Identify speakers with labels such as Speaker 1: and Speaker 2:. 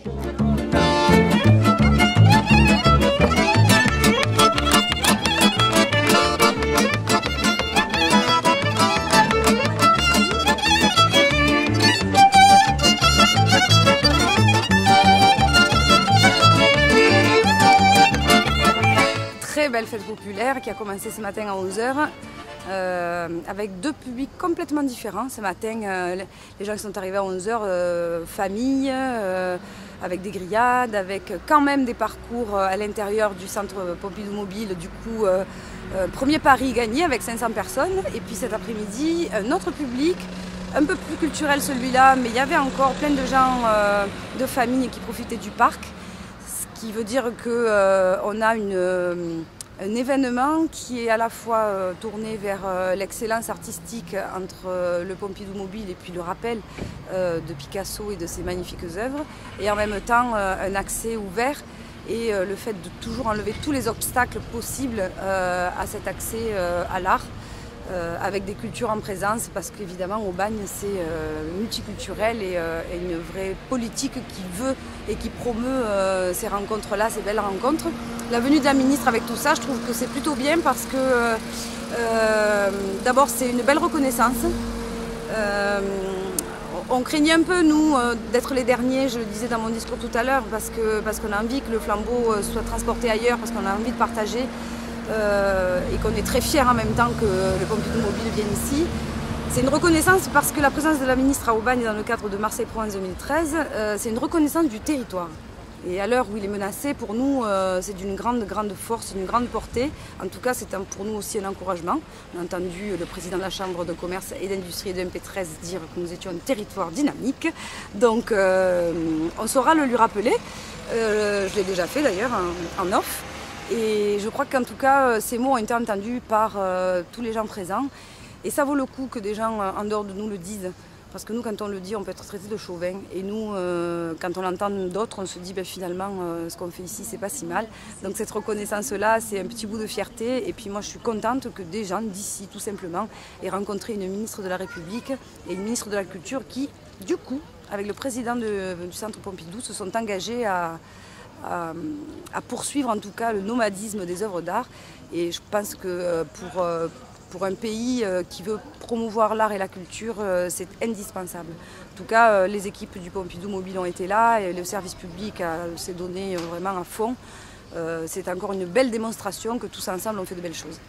Speaker 1: Très belle fête populaire qui a commencé ce matin à 11 h avec deux publics complètement différents. Ce matin, les gens qui sont arrivés à 11 h, famille, avec des grillades, avec quand même des parcours à l'intérieur du centre Pompidou Mobile. Du coup, premier pari gagné avec 500 personnes. Et puis cet après-midi, un autre public, un peu plus culturel celui-là, mais il y avait encore plein de gens de famille qui profitaient du parc. Ce qui veut dire qu'on a un événement qui est à la fois tourné vers l'excellence artistique entre le Pompidou Mobile et puis le rappel de Picasso et de ses magnifiques œuvres, et en même temps un accès ouvert et le fait de toujours enlever tous les obstacles possibles à cet accès à l'art. Avec des cultures en présence, parce qu'évidemment Aubagne c'est multiculturel et une vraie politique qui veut et qui promeut ces rencontres-là, ces belles rencontres. La venue de la ministre avec tout ça, je trouve que c'est plutôt bien parce que d'abord c'est une belle reconnaissance. On craignait un peu, nous, d'être les derniers, je le disais dans mon discours tout à l'heure, parce qu'on a envie que le flambeau soit transporté ailleurs, parce qu'on a envie de partager. Et qu'on est très fiers en même temps que le Pompidou Mobile vienne ici. C'est une reconnaissance parce que la présence de la ministre à Aubagne dans le cadre de Marseille-Provence 2013, c'est une reconnaissance du territoire. Et à l'heure où il est menacé, pour nous, c'est d'une grande force, d'une grande portée. En tout cas, c'est pour nous aussi un encouragement. On a entendu le président de la Chambre de commerce et d'industrie de MP13 dire que nous étions un territoire dynamique. Donc, on saura le lui rappeler. Je l'ai déjà fait d'ailleurs en off. Et je crois qu'en tout cas, ces mots ont été entendus par tous les gens présents. Et ça vaut le coup que des gens en dehors de nous le disent. Parce que nous, quand on le dit, on peut être traité de chauvin. Et nous, quand on l'entend d'autres, on se dit finalement, ce qu'on fait ici, c'est pas si mal. Donc cette reconnaissance-là, c'est un petit bout de fierté. Et puis moi, je suis contente que des gens d'ici, tout simplement, aient rencontré une ministre de la République et une ministre de la Culture qui, du coup, avec le président du centre Pompidou, se sont engagés à poursuivre en tout cas le nomadisme des œuvres d'art. Et je pense que pour un pays qui veut promouvoir l'art et la culture, c'est indispensable. En tout cas, les équipes du Pompidou Mobile ont été là et le service public s'est donné vraiment à fond. C'est encore une belle démonstration que tous ensemble on fait de belles choses.